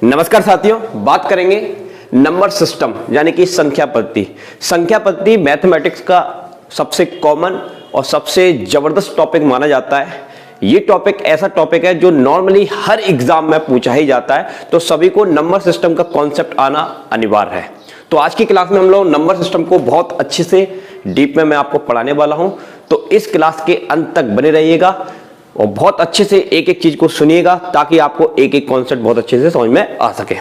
नमस्कार साथियों, बात करेंगे नंबर सिस्टम यानी कि संख्या पद्धति। संख्या पद्धति मैथमेटिक्स का सबसे कॉमन और सबसे जबरदस्त टॉपिक माना जाता है। ये टॉपिक ऐसा टॉपिक है जो नॉर्मली हर एग्जाम में पूछा ही जाता है, तो सभी को नंबर सिस्टम का कॉन्सेप्ट आना अनिवार्य है। तो आज की क्लास में हम लोग नंबर सिस्टम को बहुत अच्छे से डीप में मैं आपको पढ़ाने वाला हूं, तो इस क्लास के अंत तक बने रहिएगा और बहुत अच्छे से एक एक चीज को सुनिएगा ताकि आपको एक एक कॉन्सेप्ट बहुत अच्छे से समझ में आ सके।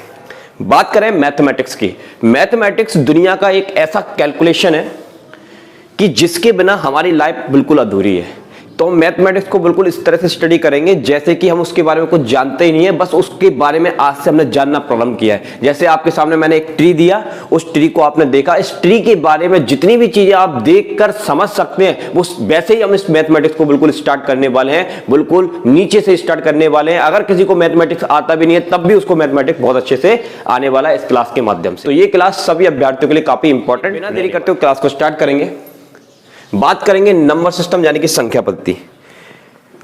बात करें मैथमेटिक्स की, मैथमेटिक्स दुनिया का एक ऐसा कैलकुलेशन है कि जिसके बिना हमारी लाइफ बिल्कुल अधूरी है। तो हम मैथमेटिक्स को बिल्कुल इस तरह से स्टडी करेंगे जैसे कि हम उसके बारे में कुछ जानते ही नहीं है, बस उसके बारे में आज से हमने जानना प्रारंभ किया है। जैसे आपके सामने मैंने एक ट्री दिया, उस ट्री को आपने देखा, इस ट्री के बारे में जितनी भी चीजें आप देखकर समझ सकते हैं वो वैसे ही हम इस मैथमेटिक्स को बिल्कुल स्टार्ट करने वाले हैं, बिल्कुल नीचे से स्टार्ट करने वाले हैं। अगर किसी को मैथमेटिक्स आता भी नहीं है तब भी उसको मैथमेटिक्स बहुत अच्छे से आने वाला है इस क्लास के माध्यम से। तो ये क्लास सभी अभ्यर्थियों के लिए काफी इंपॉर्टेंट। बिना देरी करते हुए क्लास को स्टार्ट करेंगे। बात करेंगे नंबर सिस्टम यानी कि संख्या पद्धति।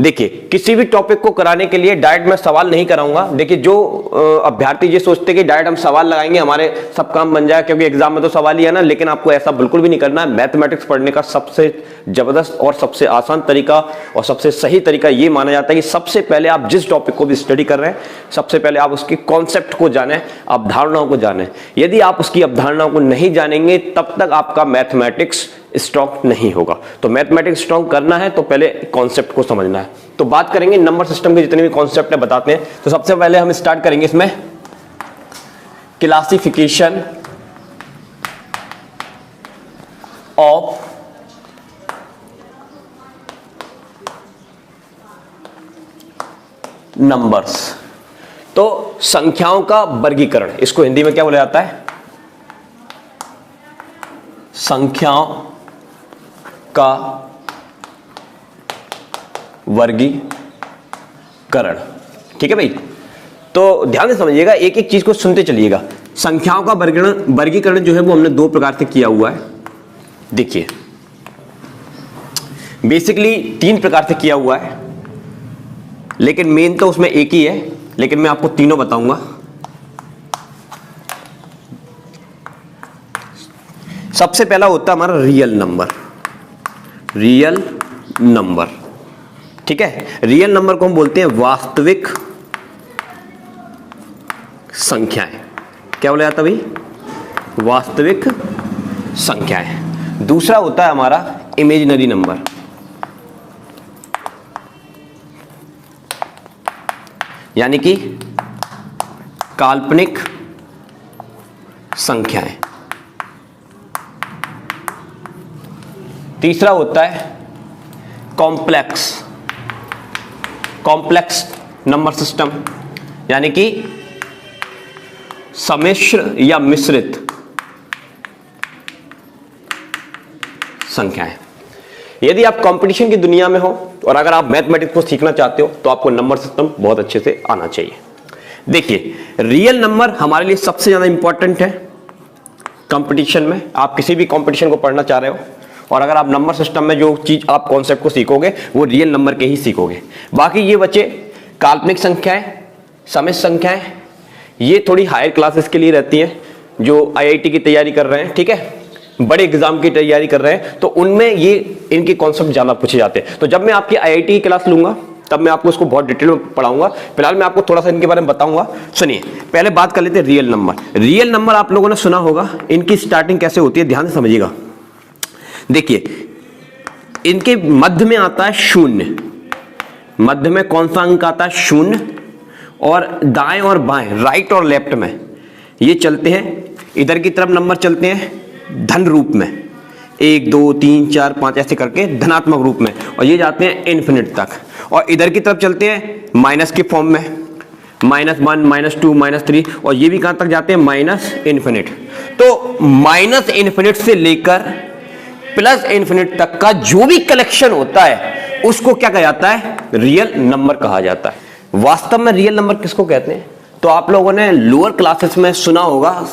देखिए, किसी भी टॉपिक को कराने के लिए डायरेक्ट मैं सवाल नहीं कराऊंगा। देखिए, जो अभ्यर्थी ये सोचते कि डायरेक्ट हम सवाल लगाएंगे हमारे सब काम बन जाए, क्योंकि एग्जाम में तो सवाल ही है ना, लेकिन आपको ऐसा बिल्कुल भी नहीं करना है। मैथमेटिक्स पढ़ने का सबसे जबरदस्त और सबसे आसान तरीका और सबसे सही तरीका ये माना जाता है कि सबसे पहले आप जिस टॉपिक को भी स्टडी कर रहे हैं, सबसे पहले आप उसके कॉन्सेप्ट को जाने, अवधारणाओं को जाने। यदि आप उसकी अवधारणाओं को नहीं जानेंगे तब तक आपका मैथमेटिक्स स्ट्रॉन्ग नहीं होगा। तो मैथमेटिक्स स्ट्रॉन्ग करना है तो पहले कॉन्सेप्ट को समझना है। तो बात करेंगे नंबर सिस्टम के जितने भी कॉन्सेप्ट है बताते हैं। तो सबसे पहले हम स्टार्ट करेंगे इसमें क्लासिफिकेशन ऑफ नंबर्स। तो संख्याओं का वर्गीकरण, इसको हिंदी में क्या बोला जाता है? संख्याओं का वर्गीकरण। ठीक है भाई, तो ध्यान से समझिएगा, एक एक चीज को सुनते चलिएगा। संख्याओं का वर्गीकरण जो है वो हमने दो प्रकार से किया हुआ है। देखिए, बेसिकली तीन प्रकार से किया हुआ है, लेकिन मेन तो उसमें एक ही है, लेकिन मैं आपको तीनों बताऊंगा। सबसे पहला होता है हमारा रियल नंबर। रियल नंबर, ठीक है। रियल नंबर को हम बोलते हैं वास्तविक संख्याएं। क्या बोला जाता है भाई? वास्तविक संख्याएं। दूसरा होता है हमारा इमेजिनरी नंबर, यानी कि काल्पनिक संख्याएं। तीसरा होता है कॉम्प्लेक्स नंबर सिस्टम, यानी कि सम्मिश्र या मिश्रित संख्याएं। यदि आप कंपटीशन की दुनिया में हो और अगर आप मैथमेटिक्स को सीखना चाहते हो तो आपको नंबर सिस्टम बहुत अच्छे से आना चाहिए। देखिए, रियल नंबर हमारे लिए सबसे ज्यादा इंपॉर्टेंट है कंपटीशन में। आप किसी भी कंपटीशन को पढ़ना चाह रहे हो और अगर आप नंबर सिस्टम में जो चीज आप कॉन्सेप्ट को सीखोगे वो रियल नंबर के ही सीखोगे। बाकी ये बच्चे काल्पनिक संख्याएं, सम्मिश्र संख्याएं, ये थोड़ी हायर क्लासेस के लिए रहती हैं, जो आईआईटी की तैयारी कर रहे हैं, ठीक है, बड़े एग्जाम की तैयारी कर रहे हैं, तो उनमें ये इनके कॉन्सेप्ट ज्यादा पूछे जाते हैं। तो जब मैं आपकी आईआईटी की क्लास लूंगा तब मैं आपको इसको बहुत डिटेल में पढ़ाऊंगा। फिलहाल मैं आपको थोड़ा सा इनके बारे में बताऊंगा। सुनिए, पहले बात कर लेते हैं रियल नंबर। रियल नंबर आप लोगों ने सुना होगा, इनकी स्टार्टिंग कैसे होती है ध्यान से समझिएगा। देखिए, इनके मध्य में आता है शून्य। मध्य में कौन सा अंक आता है? शून्य। और दाएं और बाएं, राइट और लेफ्ट में ये चलते हैं, इधर की तरफ नंबर चलते हैं धन रूप में, 1 2 3 4 5 ऐसे करके धनात्मक रूप में, और ये जाते हैं इन्फिनिट तक। और इधर की तरफ चलते हैं माइनस के फॉर्म में, -1 -2 -3, और ये भी कहां तक जाते हैं? Minus infinite. तो माइनस इन्फिनिट से लेकर प्लस इन्फिनिट तक का जो भी कलेक्शन होता है उसको क्या कहा जाता है? रियल नंबर कहा जाता है। वास्तव में रियल नंबर किसको कहते हैं? तो आप लोगों ने लोअर क्लासेस में सुना होगा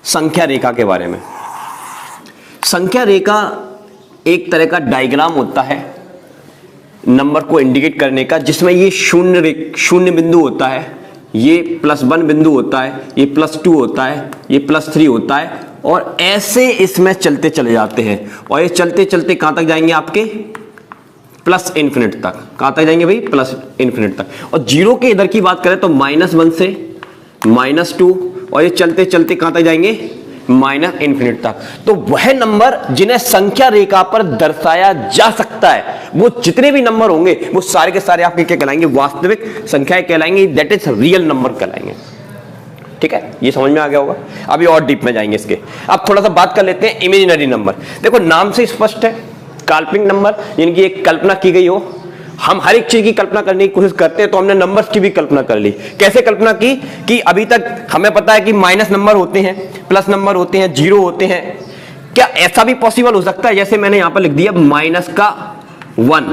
संख्या रेखा के बारे में। संख्या रेखा एक तरह का डायग्राम होता है नंबर को इंडिकेट करने का, जिसमें ये शून्य बिंदु होता है, ये +1 बिंदु होता है, ये +2 होता है, ये +3 होता है, और ऐसे इसमें चलते चले जाते हैं, और ये चलते चलते कहां तक जाएंगे आपके प्लस इन्फिनिट तक। कहां तक जाएंगे भाई? प्लस इन्फिनिट तक। और जीरो के इधर की बात करें तो -1 से -2, और ये चलते चलते कहां तक जाएंगे? -इन्फिनिट तक। तो वह नंबर जिन्हें संख्या रेखा पर दर्शाया जा सकता है, वो जितने भी नंबर होंगे वो सारे के सारे आपके क्या कहलाएंगे? वास्तविक संख्याएं कहलाएंगे, दैट इज रियल नंबर कहलाएंगे। ठीक है, ये समझ में आ गया होगा। अभी और डीप में जाएंगे इसके। अब थोड़ा सा बात कर लेते हैं इमेजिनरी नंबर। देखो नाम से स्पष्ट है, काल्पनिक नंबर जिनकी एक कल्पना की गई हो। हम हर एक चीज की कल्पना करने की कोशिश करते हैं, तो हमने नंबर्स की भी कल्पना कर ली। कैसे कल्पना की? कि अभी तक हमें पता है कि माइनस नंबर होते हैं, प्लस नंबर होते हैं, जीरो होते हैं। क्या ऐसा भी पॉसिबल हो सकता है? जैसे मैंने यहां पर लिख दिया -1।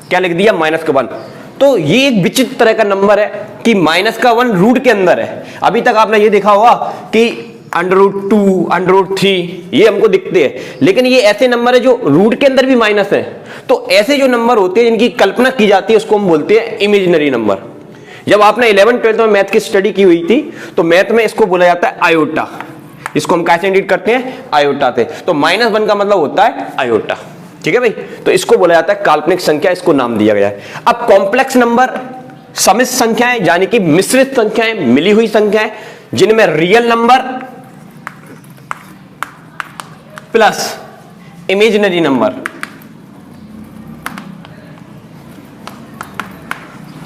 क्या लिख दिया? -1। तो ये एक विचित्र तरह का नंबर है कि -1 रूट के अंदर है। अभी तक आपने ये देखा होगा कि √2, √3 ये हमको दिखते हैं, लेकिन ये ऐसे नंबर है जो रूट के अंदर भी माइनस है। तो ऐसे जो नंबर होते हैं जिनकी कल्पना की जाती है उसको हम बोलते हैं इमेजिनरी नंबर। जब आपने 11th-12th में मैथ की स्टडी की हुई थी तो मैथ में इसको बोला जाता है आयोटा। इसको हम कैसे इंडिकेट करते हैं? आयोटा से। तो -1 का मतलब होता है आयोटा। ठीक है भाई, तो इसको बोला जाता है काल्पनिक संख्या, इसको नाम दिया गया है। अब कॉम्प्लेक्स नंबर, समिश्र संख्याएं यानी कि मिश्रित संख्याएं, मिली हुई संख्याएं, जिनमें real number plus imaginary number,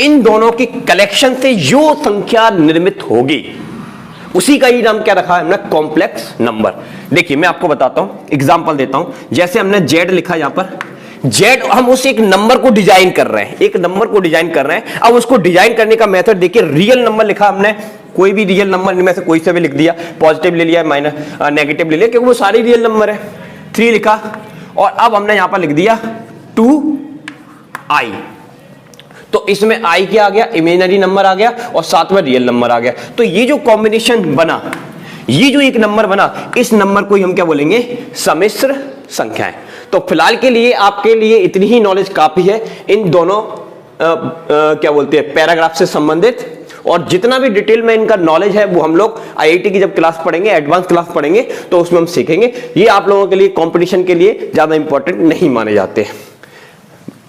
इन दोनों की कलेक्शन से जो संख्या निर्मित होगी उसी का ही नाम क्या रखा है हमने? Complex number. देखिए मैं आपको बताता हूं, एग्जांपल देता हूं। जैसे हमने Z लिखा यहां पर, Z हम उस एक नंबर को डिजाइन कर रहे हैं, एक नंबर को डिजाइन कर रहे हैं। अब उसको डिजाइन करने का मेथड देखिए, रियल नंबर लिखा हमने, कोई भी रियल नंबर इनमें से कोई से भी लिख दिया, पॉजिटिव ले लिया, नेगेटिव ले लिया, क्योंकि वो सारे रियल नंबर है। 3 लिखा, और अब हमने यहां पर लिख दिया 2i। तो इसमें i क्या आ गया? इमेजिनरी नंबर आ गया, और साथ में रियल नंबर आ गया। तो ये जो कॉम्बिनेशन बना, ये जो एक नंबर बना, इस नंबर को हम क्या बोलेंगे? सम्मिश्र संख्याएं। तो फिलहाल के लिए आपके लिए इतनी ही नॉलेज काफी है इन दोनों क्या बोलते हैं पैराग्राफ से संबंधित। और जितना भी डिटेल में इनका नॉलेज है वो हम लोग आईआईटी की जब क्लास पढ़ेंगे, एडवांस क्लास पढ़ेंगे, तो उसमें हम सीखेंगे। ये आप लोगों के लिए कंपटीशन के लिए ज्यादा इंपॉर्टेंट नहीं माने जाते।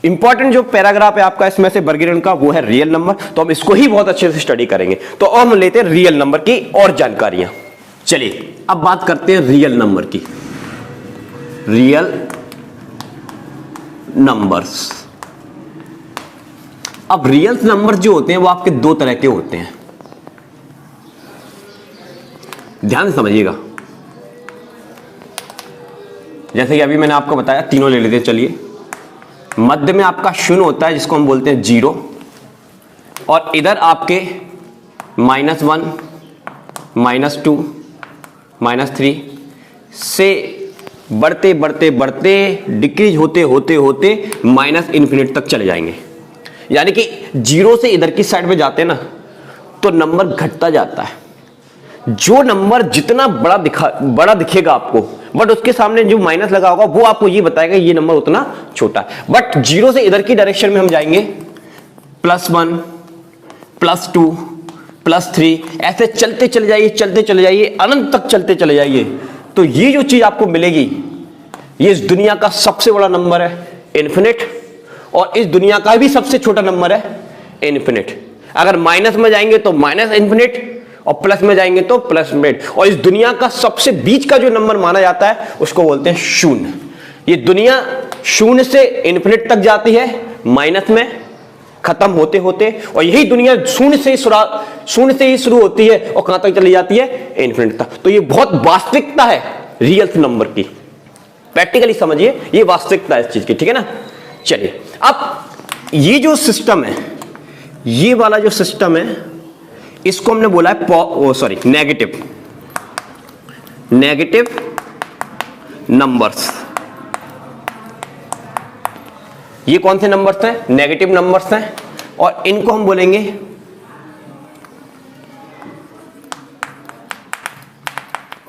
इंपॉर्टेंट जो पैराग्राफ है आपका इसमें से वर्गीकरण का, वो है रियल नंबर। तो हम इसको ही बहुत अच्छे से स्टडी करेंगे। तो अब हम लेते हैं रियल नंबर की और जानकारियां। चलिए अब बात करते हैं रियल नंबर की। Real numbers. अब रियल नंबर जो होते हैं वो आपके दो तरह के होते हैं, ध्यान से समझिएगा। जैसे कि अभी मैंने आपको बताया, तीनों ले लेते हैं। चलिए, मध्य में आपका 0 होता है जिसको हम बोलते हैं 0, और इधर आपके -1, -2, -3 से बढ़ते बढ़ते बढ़ते डिक्रीज होते होते होते -इन्फिनिट तक चले जाएंगे। यानी कि 0 से इधर की साइड में जाते हैं ना, तो नंबर घटता जाता है। जो नंबर जितना बड़ा दिखेगा आपको, बट उसके सामने जो माइनस लगा होगा वो आपको ये बताएगा ये नंबर उतना छोटा है। बट 0 से इधर की डायरेक्शन में हम जाएंगे, +1, +2, +3, ऐसे चलते चले जाइए, चलते चले जाइए, अनंत तक चलते चले जाइए। तो ये जो चीज आपको मिलेगी, ये इस दुनिया का सबसे बड़ा नंबर है इन्फिनिट, और इस दुनिया का भी सबसे छोटा नंबर है इन्फिनिट। अगर माइनस में जाएंगे तो -इन्फिनिट, और प्लस में जाएंगे तो +इन्फिनिट। और इस दुनिया का सबसे बीच का जो नंबर माना जाता है उसको बोलते हैं 0। ये दुनिया 0 से इन्फिनिट तक जाती है, माइनस में खत्म होते होते, और यही दुनिया 0 से ही शुरू होती है और कहां तक चली जाती है? इन्फिनिट तक। तो ये बहुत वास्तविकता है रियल नंबर की, प्रैक्टिकली समझिए, ये वास्तविकता है इस चीज की। ठीक है ना? चलिए, अब ये जो सिस्टम है, ये वाला जो सिस्टम है, इसको हमने बोला है नेगेटिव नंबर्स। ये कौन से नंबर्स हैं? नेगेटिव नंबर्स हैं, और इनको हम बोलेंगे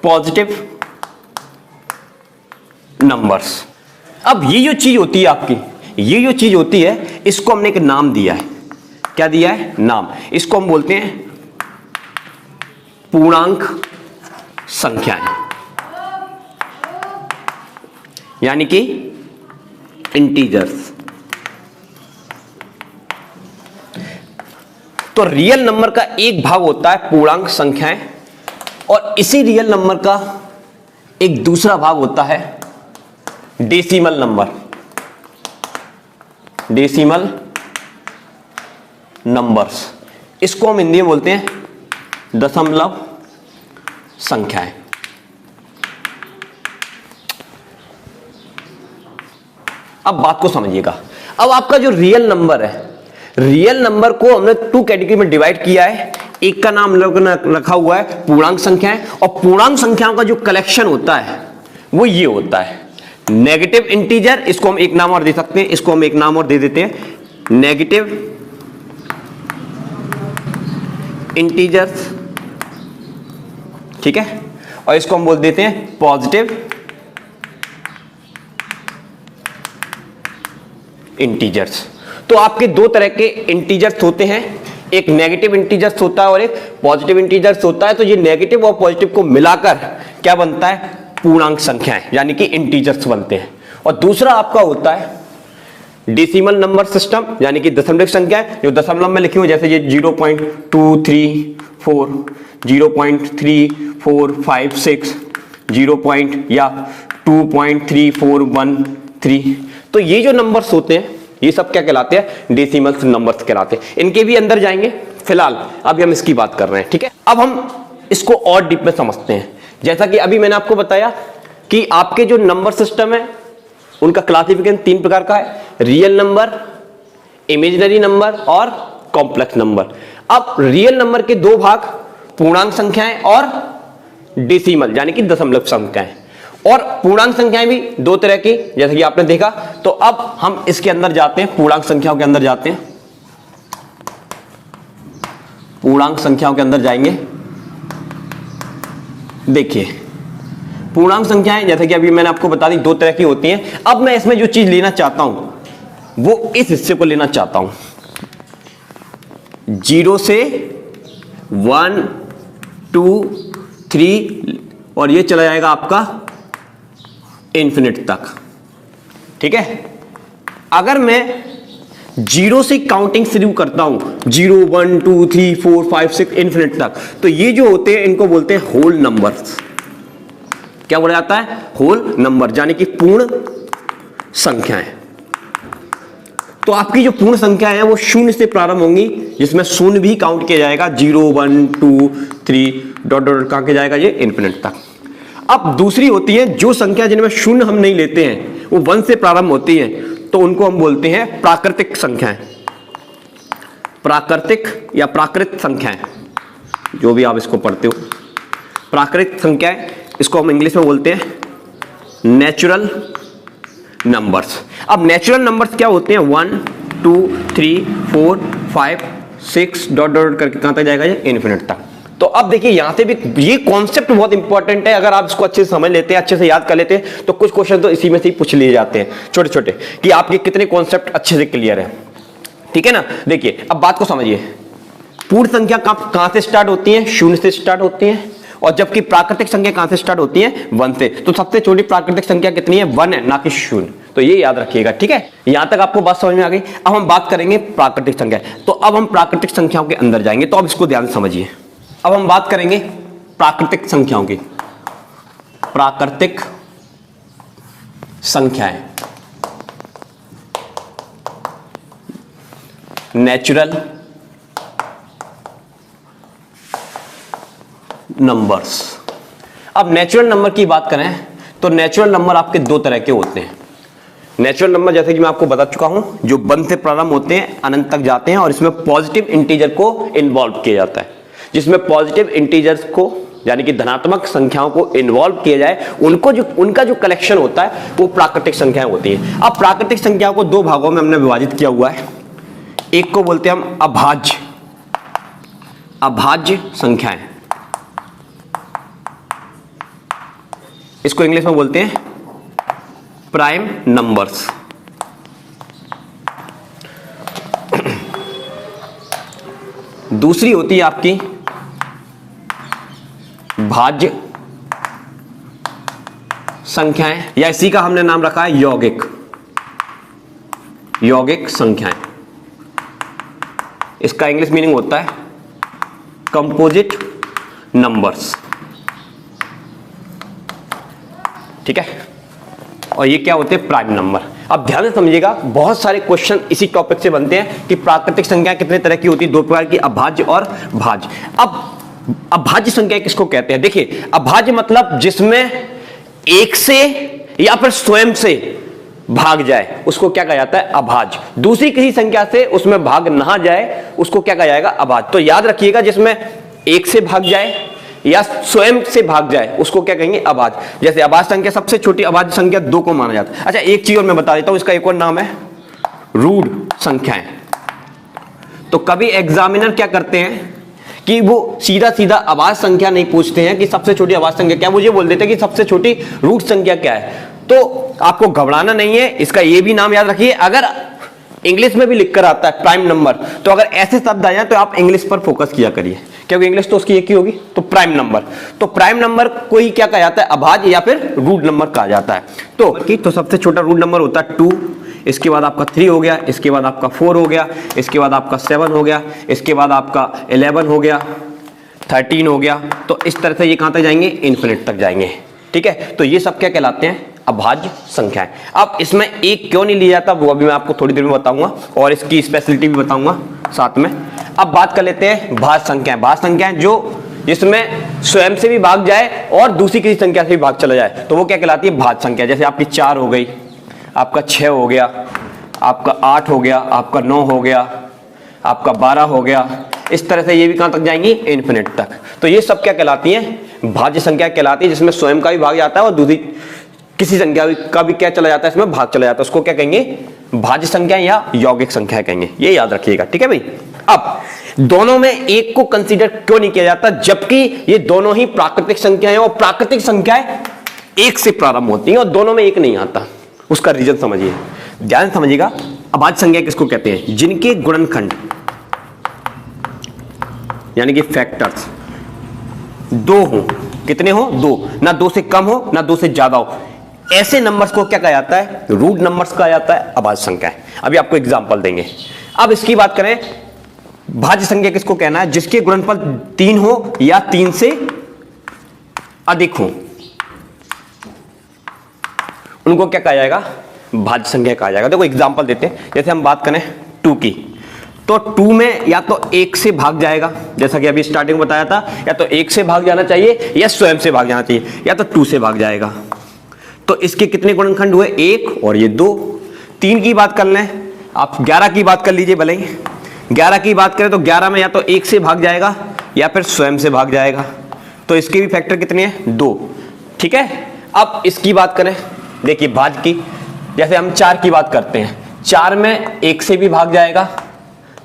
पॉजिटिव नंबर्स। अब ये जो चीज होती है आपकी, ये जो चीज होती है, इसको हमने एक नाम दिया है। क्या दिया है? नाम। इसको हम बोलते हैं पूर्णांक संख्याएं, यानी कि इंटीजर्स। तो रियल नंबर का एक भाग होता है पूर्णांक संख्याएं, और इसी रियल नंबर का एक दूसरा भाग होता है डेसिमल नंबर। डेसिमल नंबर्स, इसको हम हिंदी में बोलते हैं दशमलव संख्याएं। अब बात को समझिएगा। अब आपका जो रियल नंबर है, रियल नंबर को हमने 2 कैटेगरी में डिवाइड किया है। एक का नाम लोगों ने रखा हुआ है पूर्णांक संख्याएं, और पूर्णांक संख्याओं का जो कलेक्शन होता है वो ये होता है नेगेटिव इंटीजर। इसको हम एक नाम और दे सकते हैं, इसको हम एक नाम और दे देते हैं, नेगेटिव इंटीजर्स, ठीक है। और इसको हम बोल देते हैं पॉजिटिव इंटीजर्स। तो आपके दो तरह के इंटीजर्स होते हैं, एक नेगेटिव इंटीजर्स होता है और एक पॉजिटिव इंटीजर्स होता है। तो ये नेगेटिव और पॉजिटिव को मिलाकर क्या बनता है, पूर्णांक संख्याएं, यानी कि इंटीजर्स बनते हैं। और दूसरा आपका होता है डेसिमल नंबर सिस्टम, यानी कि दशमलव संख्याएं, जो दशमलव में लिखी हुई, जैसे ये 0.234, 0.3456, 0. या 2.3413। तो ये जो नंबर्स होते हैं ये सब क्या कहलाते हैं, डेसिमल नंबर्स कहलाते हैं। इनके भी अंदर जाएंगे, फिलहाल अभी हम इसकी बात कर रहे हैं, ठीक है। अब हम इसको और डीप में समझते हैं। जैसा कि अभी मैंने आपको बताया कि आपके जो नंबर सिस्टम है उनका क्लासिफिकेशन 3 प्रकार का है, रियल नंबर, इमेजिनरी नंबर और कॉम्प्लेक्स नंबर। अब रियल नंबर के 2 भाग, पूर्णांक संख्याएं और डेसिमल यानी कि दशमलव संख्याएं। और पूर्णांक संख्याएं भी 2 तरह की, जैसे कि आपने देखा। तो अब हम इसके अंदर जाते हैं, पूर्णांक संख्याओं के अंदर जाते हैं। पूर्णांक संख्याओं के अंदर जाएंगे। देखिए पूर्णांक संख्याएं जैसे कि अभी मैंने आपको बता दी 2 तरह की होती हैं। अब मैं इसमें जो चीज लेना चाहता हूं वो इस हिस्से को लेना चाहता हूं, 0 से 1 2 3 और ये चला जाएगा आपका इन्फिनिट तक, ठीक है। अगर मैं 0 से काउंटिंग शुरू करता हूं, 0 1 2 3 4 5 6 इन्फिनिट तक, तो ये जो होते हैं इनको बोलते हैं होल नंबर्स। क्या बोला जाता है, होल नंबर, यानी कि पूर्ण संख्याएं। तो आपकी जो पूर्ण संख्याएं हैं वो 0 से प्रारंभ होंगी, जिसमें 0 भी काउंट किया जाएगा, 0 1 2 3 डॉट डॉट कहां के जाएगा, ये इन्फिनिट तक। अब दूसरी होती है जो संख्या जिनमें 0 हम नहीं लेते हैं, वो 1 से प्रारंभ होती है, तो उनको हम बोलते हैं प्राकृतिक संख्याएं। प्राकृतिक या प्राकृत संख्याएं, जो भी आप इसको पढ़ते हो, प्राकृतिक संख्याएं, इसको हम इंग्लिश में बोलते हैं नेचुरल नंबर्स। अब नेचुरल नंबर्स क्या होते हैं, 1 2 3 4 5 6 डॉट डॉट करके कहां तक जाएगा, ये इन्फिनिट तक। तो अब देखिए यहां से भी ये कॉन्सेप्ट बहुत इंपॉर्टेंट है। अगर आप इसको अच्छे से समझ लेते हैं, अच्छे से याद कर लेते हैं, तो कुछ क्वेश्चन तो इसी में से ही पूछ लिए जाते हैं छोटे छोटे, कि आपके कितने कॉन्सेप्ट अच्छे से क्लियर है, ठीक है ना। देखिए अब बात को समझिए, पूर्ण संख्या कहां से स्टार्ट होती है, 0 से स्टार्ट होती है, और जबकि प्राकृतिक संख्या कहां से स्टार्ट होती है, 1 से। तो सबसे छोटी प्राकृतिक संख्या कितनी है, 1 है, ना कि 0। तो ये याद रखिएगा, ठीक है। यहां तक आपको बात समझ में आ गई। अब हम बात करेंगे प्राकृतिक संख्या। तो अब हम प्राकृतिक संख्याओं के अंदर जाएंगे, तो अब इसको ध्यान से समझिए। अब हम बात करेंगे प्राकृतिक संख्याओं की। प्राकृतिक संख्याएं, नेचुरल नंबर्स। अब नेचुरल नंबर की बात करें तो नेचुरल नंबर आपके 2 तरह के होते हैं। नेचुरल नंबर जैसे कि मैं आपको बता चुका हूं, जो 1 से प्रारंभ होते हैं, अनंत तक जाते हैं, और इसमें पॉजिटिव इंटीजर को इन्वॉल्व किया जाता है। जिसमें पॉजिटिव इंटीजर्स को यानी कि धनात्मक संख्याओं को इन्वॉल्व किया जाए, उनका जो कलेक्शन होता है वो प्राकृतिक संख्याएं होती है। अब प्राकृतिक संख्याओं को 2 भागों में हमने विभाजित किया हुआ है। एक को बोलते हैं हम अभाज्य संख्याएं, इसको इंग्लिश में बोलते हैं प्राइम नंबर्स। दूसरी होती है आपकी भाज्य संख्याएं, या इसी का हमने नाम रखा है यौगिक, यौगिक संख्याएं। इसका इंग्लिश मीनिंग होता है कंपोजिट नंबर्स, ठीक है। और ये क्या होते हैं? Prime number. अब ध्यान से समझिएगा, बहुत सारे क्वेश्चन इसी टॉपिक से बनते हैं कि प्राकृतिक संख्या कितने तरह की होती है, दो प्रकार की, अभाज्य और भाज्य। अब अभाज्य संख्या किसको कहते हैं? देखिए, अभाज्य मतलब जिसमें एक से या फिर स्वयं से भाग जाए उसको क्या कहा जाता है? अभाज्य। दूसरी किसी संख्या से उसमें भाग ना जाए उसको क्या कहा जाएगा? अभाज्य। तो याद रखिएगा, जिसमें एक से भाग जाए या स्वयं से भाग जाए उसको क्या कहेंगे? अभाज्य। जैसे अभाज्य संख्या, सबसे छोटी अभाज्य संख्या 2 को माना जाता है। अच्छा, एक चीज और मैं बता देता हूं, इसका एक और नाम है रूढ़ संख्याएं। तो कभी एग्जामिनर क्या करते हैं कि वो सीधा सीधा अभाज्य संख्या नहीं पूछते हैं कि सबसे छोटी अभाज्य संख्या क्या, मुझे बोल देते हैं कि सबसे छोटी रूट संख्या क्या है। तो आपको घबराना नहीं है, इसका ये भी नाम याद रखिए। अगर इंग्लिश में भी लिखकर आता है प्राइम नंबर, तो अगर ऐसे शब्द आ जाए तो आप इंग्लिश पर फोकस किया करिए, क्योंकि इंग्लिश तो उसकी एक ही होगी। तो प्राइम नंबर, तो प्राइम नंबर को ही क्या कहा जाता है? अभाज्य या फिर रूट नंबर कहा जाता है। तो सबसे छोटा रूट नंबर होता है 2, इसके बाद आपका 3 हो गया, इसके बाद आपका 4 हो गया, इसके बाद आपका 7 हो गया, इसके बाद आपका 11 हो गया, 13 हो गया। तो इस तरह से ये कहां तक जाएंगे? इन्फिनिट तक जाएंगे, ठीक है। तो ये सब क्या कहलाते हैं? अभाज्य संख्याएं। अब इसमें एक क्यों नहीं लिया जाता वो अभी मैं आपको थोड़ी देर में बताऊंगा, और इसकी स्पेशलिटी भी बताऊंगा साथ में। अब बात कर लेते हैं भाज्य संख्याएं। भाज्य संख्याएं जो जिसमें स्वयं से भी भाग जाए और दूसरी किसी संख्या से भी भाग चला जाए, तो वो क्या कहलाती है? भाज्य संख्या। जैसे आपकी 4 हो गई, आपका 6 हो गया, आपका 8 हो गया, आपका 9 हो गया, आपका 12 हो गया। इस तरह से ये भी कहां तक जाएंगी? इन्फिनिट तक। तो ये सब क्या कहलाती हैं? भाज्य संख्या कहलाती है, जिसमें स्वयं का भी भाग जाता है और दूसरी किसी संख्या का भी क्या चला जाता है, इसमें भाग चला जाता है। उसको क्या कहेंगे? भाज्य संख्या या यौगिक संख्या कहेंगे। ये याद रखिएगा, ठीक है भाई। अब दोनों में एक को कंसीडर क्यों नहीं किया जाता, जबकि ये दोनों ही प्राकृतिक संख्याएं, और प्राकृतिक संख्याएं एक से प्रारंभ होती हैं और दोनों में एक नहीं आता। उसका रीजन समझिए, ध्यान समझिएगा। अभाज्य संख्या किसको कहते हैं? जिनके गुणनखंड यानी कि फैक्टर्स 2 हो। कितने हो? 2। ना 2 से कम हो ना 2 से ज्यादा हो। ऐसे नंबर्स को क्या कहा जाता है? रूट नंबर्स कहा जाता है, अभाज्य संख्या है। अभी आपको एग्जांपल देंगे। अब इसकी बात करें, भाज्य संख्या किसको कहना है? जिसके गुणनफल 3 हो या 3 से अधिक हो, उनको क्या कहा जाएगा? भाज्य संख्या कहा जाएगा। देखो एग्जांपल देते हैं। जैसे हम बात करें 2 की, तो 2 में या तो 1 से भाग जाएगा, जैसा कि अभी स्टार्टिंग में बताया था, या तो 1 से भाग जाना चाहिए या स्वयं से भाग जाना चाहिए, या तो 2 से भाग जाएगा। तो इसके कितने गुणनखंड हुए? 1 और ये 2। 3 की बात कर लें, आप 11 की बात कर लीजिए भले ही। 11 की बात करें तो 11 में या तो 1 से भाग जाएगा या फिर स्वयं से भाग जाएगा। तो इसके भी फैक्टर कितने हैं? 2, ठीक है। अब इसकी बात करें, देखिए भाज्य की, जैसे हम 4 की बात करते हैं। 4 में 1 से भी भाग जाएगा,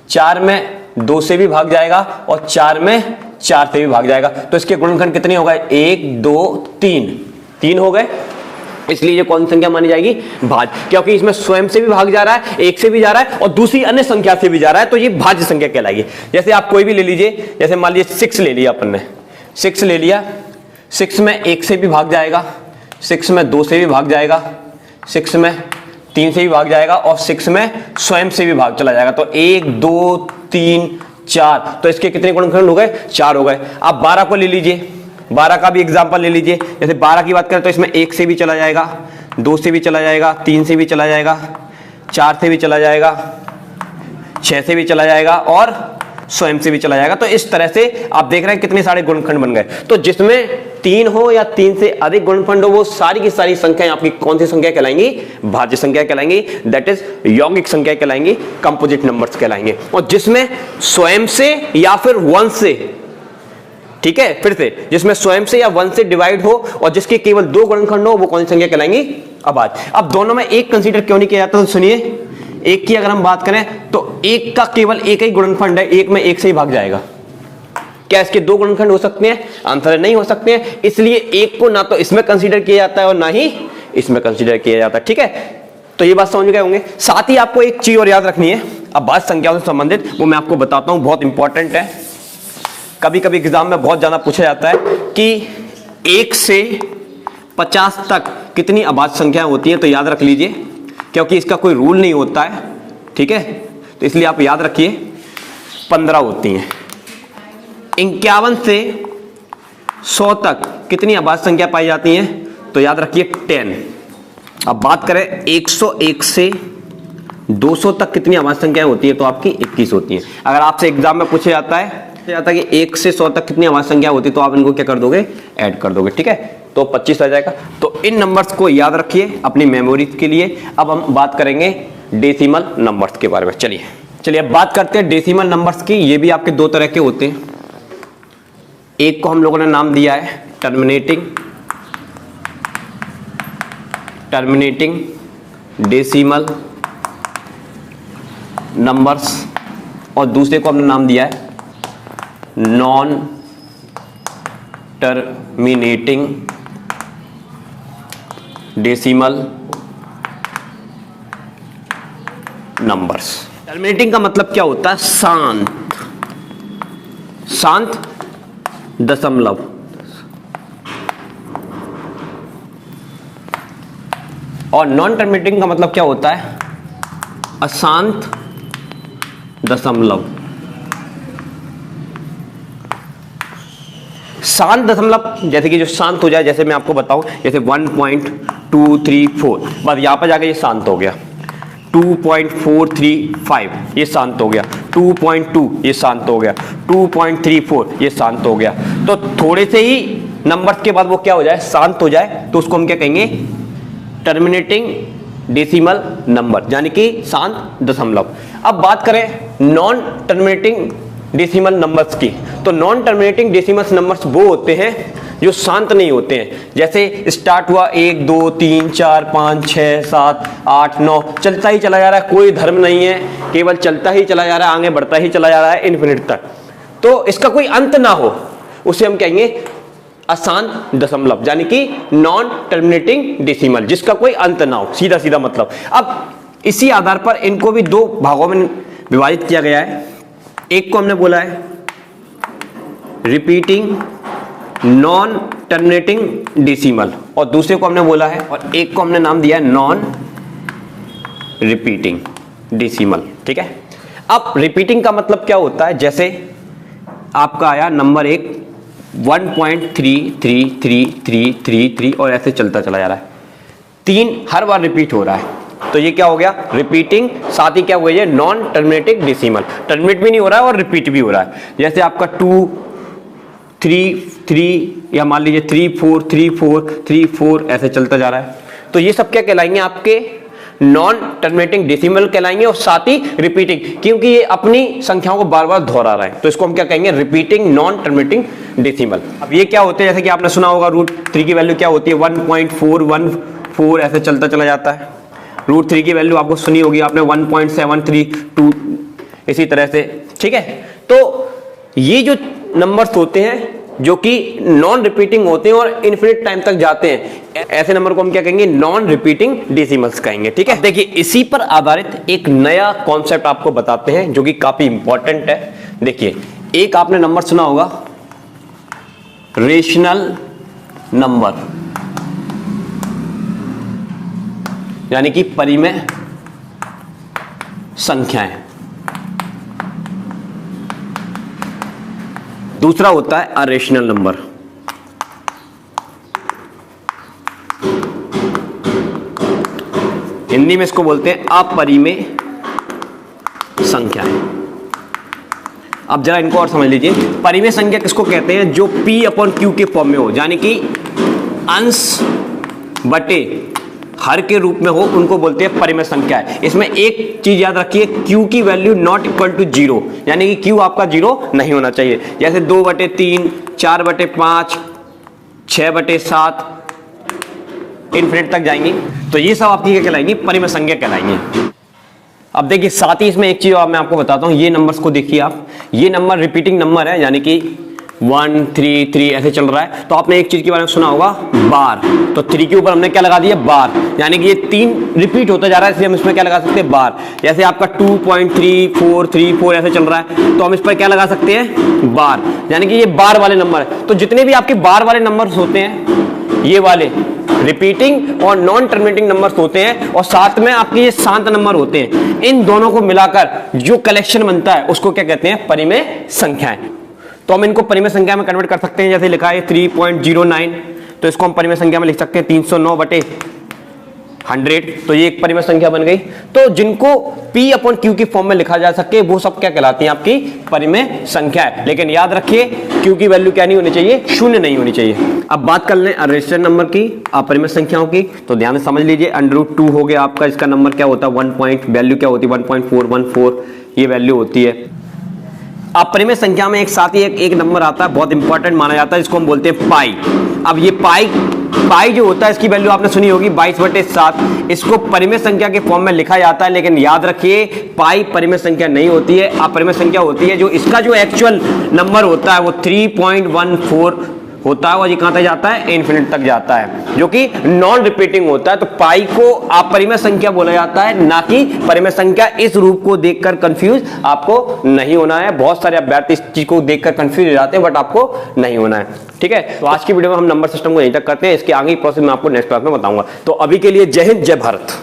4 में 2 से भी भाग जाएगा और 4 में 4 से भी भाग जाएगा। तो इसके गुणनखंड कितने हो गए? 1 2 3 हो गए। इसलिए ये कौन सी संख्या मानी जाएगी? भाज्य, क्योंकि इसमें स्वयं से भी भाग जा रहा है, 1 से भी जा रहा है और दूसरी अन्य संख्या से भी जा रहा है, तो ये भाज्य संख्या कहलाएगी। जैसे आप कोई भी ले लीजिए, जैसे मान लीजिए 6 ले लिया अपन ने, 6 ले लिया। 6 में 1 से भी भाग जाएगा, 6 में 2 से भी भाग जाएगा, 6 में 3 से भी भाग जाएगा और 6 में स्वयं से भी भाग चला जाएगा। तो 1 2 3 4, तो इसके कितने गुणनखंड हो गए? 4 हो गए। आप 12 को ले लीजिए, 12 का भी एग्जांपल ले लीजिए। जैसे 12 की बात करें तो इसमें 1 से भी चला जाएगा, 2 से भी चला जाएगा, 3 से भी चला जाएगा, 4 से भी चला जाएगा, 6 से भी चला जाएगा और स्वयं से भी चला जाएगा। तो इस तरह से आप देख रहे हैं कितने सारे गुणनखंड बन गए। तो जिसमें 3 हो या 3 से अधिक गुणनखंड हो, वो सारी की सारी संख्याएं आपकी कौन सी संख्या कहलाएंगी? भाज्य संख्या कहलाएंगी, दैट इज यौगिक संख्या कहलाएंगी, कंपोजिट नंबर्स कहलाएंगे। और जिसमें स्वयं से या फिर वंश से, ठीक है, फिर से जिसमें स्वयं से या वंश से डिवाइड हो और जिसके केवल 2 गुणनखंड हो, वो कौन सी संख्या कहलाएंगी? अभाज्य। अब दोनों में एक कंसीडर क्यों नहीं किया जाता? तो सुनिए, एक की अगर हम बात करें तो एक का केवल एक ही गुणनखंड है, एक में 1 से ही भाग जाएगा। क्या इसके 2 गुणनखंड हो सकते हैं? आंसर नहीं हो सकते हैं। इसलिए एक को ना तो इसमें कंसीडर किया जाता है और ना ही इसमें कंसीडर किया जाता है, ठीक है। तो ये बात समझ गए होंगे। साथ ही आपको एक चीज और याद रखनी है अभाज्य संख्याओं से संबंधित, वो मैं आपको बताता हूं, बहुत इंपॉर्टेंट है। कभी कभी एग्जाम में बहुत ज्यादा पूछा जाता है कि 1 से 50 तक कितनी अभाज्य संख्याएं होती हैं, तो याद रख लीजिए क्योंकि इसका कोई रूल नहीं होता है, ठीक है, तो इसलिए आप याद रखिए 15 होती हैं। 51 से 100 तक कितनी अभाज्य संख्या पाई जाती हैं, तो याद रखिए 10। अब बात करें 101 से 200 तक कितनी अभाज्य संख्याएं होती है, तो आपकी 21 होती हैं। अगर आपसे एग्जाम में पूछा जाता है कि 1 से 100 तक कितनी अभाज्य संख्या होती है, तो आप इनको क्या कर दोगे, ऐड कर दोगे, ठीक है, तो 25 आ जाएगा। तो इन नंबर्स को याद रखिए अपनी मेमोरी के लिए। अब हम बात करेंगे डेसिमल नंबर्स के बारे में। चलिए अब बात करते हैं डेसिमल नंबर्स की। ये भी आपके दो तरह के होते हैं। एक को हम लोगों ने नाम दिया है टर्मिनेटिंग डेसिमल नंबर्स, और दूसरे को हमने नाम दिया है non terminating decimal numbers. Terminating का मतलब क्या होता है, शांत दशमलव, और नॉन टर्मिनेटिंग का मतलब क्या होता है, अशांत दशमलव। शांत दशमलव जैसे कि जो शांत हो जाए, जैसे मैं आपको बताऊं, जैसे 1.234, बस यहां पर जाके ये शांत हो गया। 2.435 ये शांत हो गया। 2.2 ये शांत हो गया। 2.34 ये शांत हो गया। तो थोड़े से ही नंबर्स के बाद वो क्या हो जाए, शांत हो जाए, तो उसको हम क्या कहेंगे, टर्मिनेटिंग डेसिमल नंबर, यानी कि शांत दशमलव। अब बात करें नॉन टर्मिनेटिंग डेसिमल नंबर्स की, तो नॉन टर्मिनेटिंग डेसिमल नंबर्स वो होते हैं जो शांत नहीं होते हैं। जैसे स्टार्ट हुआ 1 2 3 4 5 6 7 8 9, चलता ही चला जा रहा है, कोई धर्म नहीं है, केवल चलता ही चला जा रहा है, आगे बढ़ता ही चला जा रहा है इन्फिनिट तक, तो इसका कोई अंत ना हो, उसे हम कहेंगे अशांत दशमलव, यानी कि नॉन टर्मिनेटिंग डेसिमल, जिसका कोई अंत ना हो, सीधा सीधा मतलब। अब इसी आधार पर इनको भी दो भागों में विभाजित किया गया है। एक को हमने बोला है रिपीटिंग नॉन टर्मिनेटिंग डेसिमल, और दूसरे को हमने बोला है, और एक को हमने नाम दिया है नॉन रिपीटिंग डेसिमल, ठीक है। अब रिपीटिंग का मतलब क्या होता है, जैसे आपका आया नंबर 1 1.33333 और ऐसे चलता चला जा रहा है, 3 हर बार रिपीट हो रहा है, तो ये क्या हो गया, रिपीटिंग, साथ ही क्या हो गया, नॉन टर्मिनेटिंग डेसिमल, टर्मिनेट भी नहीं हो रहा है और रिपीट भी हो रहा है। जैसे आपका 2 3 3 या मान लीजिए 3 4 3 4 3 4 ऐसे चलता जा रहा है, तो ये सब क्या कहलाएंगे, आपके नॉन टर्मिनेटिंग डेसिमल कहलाएंगे, और साथ ही रिपीटिंग, क्योंकि ये अपनी संख्याओं को बार बार दोहरा रहा है, तो इसको हम क्या कहेंगे, रिपीटिंग नॉन टर्मिनेटिंग डेसिमल। अब ये क्या होते हैं, जैसे कि आपने सुना होगा √3 की वैल्यू क्या होती है, 1.414 ऐसे चलता चला जाता है। √3 की वैल्यू आपको सुनी होगी आपने 1.732, इसी तरह से, ठीक है। तो ये जो नंबर्स होते हैं जो कि नॉन रिपीटिंग होते हैं और इन्फिनिट टाइम तक जाते हैं, ऐसे नंबर को हम क्या कहेंगे, नॉन रिपीटिंग डेसिमल्स कहेंगे, ठीक है। देखिए इसी पर आधारित एक नया कॉन्सेप्ट आपको बताते हैं जो कि काफी इंपॉर्टेंट है। देखिए एक आपने नंबर सुना होगा रेशनल नंबर, यानी कि परिमेय संख्याएं। दूसरा होता है अरेशनल नंबर, हिंदी में इसको बोलते हैं अपरिमेय संख्याएं। अब जरा इनको और समझ लीजिए, परिमेय संख्या किसको कहते हैं, जो P/Q के फॉर्म में हो, यानी कि अंश बटे हर के रूप में हो, उनको बोलते हैं परिमेय संख्या है। इसमें एक चीज याद रखिए, Q की वैल्यू नॉट इक्वल टू 0, यानी कि Q आपका 0 नहीं होना चाहिए। जैसे 2/3 4/5 6/7 इन्फिनिट तक जाएंगी, तो ये सब आपकी क्या कहलाएंगी, परिमेय संख्या कहलाएंगी। अब देखिए साथ ही इसमें एक चीज और मैं आपको बताता हूं, ये नंबर्स को देखिए आप, ये नंबर रिपीटिंग नंबर है, यानी कि 1 3 3 ऐसे चल रहा है। तो आपने एक चीज के बारे में सुना होगा बार, तो 3 के ऊपर हमने क्या लगा दिया बार, यानी कि ये 3 रिपीट होता जा रहा है, इसलिए हम इसमें क्या लगा सकते हैं बार। जैसे आपका 2.3434 ऐसे चल रहा है, तो हम इस पर क्या लगा सकते हैं बार, यानी कि ये बार वाले नंबर है। तो जितने भी आपके बार वाले नंबर्स होते हैं, ये वाले रिपीटिंग और नॉन टर्मिनेटिंग नंबर्स होते हैं, और साथ में आपके ये शांत नंबर होते हैं, इन दोनों को मिलाकर जो कलेक्शन बनता है उसको क्या कहते हैं परिमेय संख्याएं। तो हम इनको परिमेय संख्या में कन्वर्ट कर सकते हैं। जैसे लिखा है 3.09, तो इसको हम परिमेय संख्या में लिख सकते हैं 309/100, तो ये एक परिमेय संख्या बन गई। तो जिनको P/Q की फॉर्म में लिखा जा सके वो सब क्या कहलाती हैं आपकी परिमेय संख्या है। लेकिन याद रखिए Q की वैल्यू क्या नहीं होनी चाहिए, शून्य नहीं होनी चाहिए। अब बात कर लें रेशनल नंबर की, अपरिमेय संख्याओं की, तो ध्यान से समझ लीजिए। √2 हो गया आपका, इसका नंबर क्या होता है 1 पॉइंट, वैल्यू क्या होती है 1.414, ये वैल्यू होती है। अपरिमेय संख्या में एक साथ ही एक नंबर आता है, बहुत इंपॉर्टेंट माना जाता है, जिसको हम बोलते हैं पाई। अब ये पाई जो होता है, इसकी वैल्यू आपने सुनी होगी 22/7। इसको परिमेय संख्या के फॉर्म में लिखा जाता है, लेकिन याद रखिए पाई परिमेय संख्या नहीं होती है, अपरिमेय संख्या होती है। जो इसका जो एक्चुअल नंबर होता है वो 3.14 होता है, और ये कहां तक जाता है इनफिनिट तक जाता है, जो कि नॉन रिपीटिंग होता है। तो पाई को अपरिमेय संख्या बोला जाता है, ना कि परिमेय संख्या। इस रूप को देखकर कंफ्यूज आपको नहीं होना है। बहुत सारे अभ्यर्थी इस चीज को देखकर कंफ्यूज हो जाते हैं, बट आपको नहीं होना है, ठीक है। तो आज की वीडियो में हम नंबर सिस्टम को यहीं तक करते हैं, इसके आगे प्रोसेस मैं आपको नेक्स्ट क्लास में बताऊंगा। तो अभी के लिए जय हिंद, जय भारत।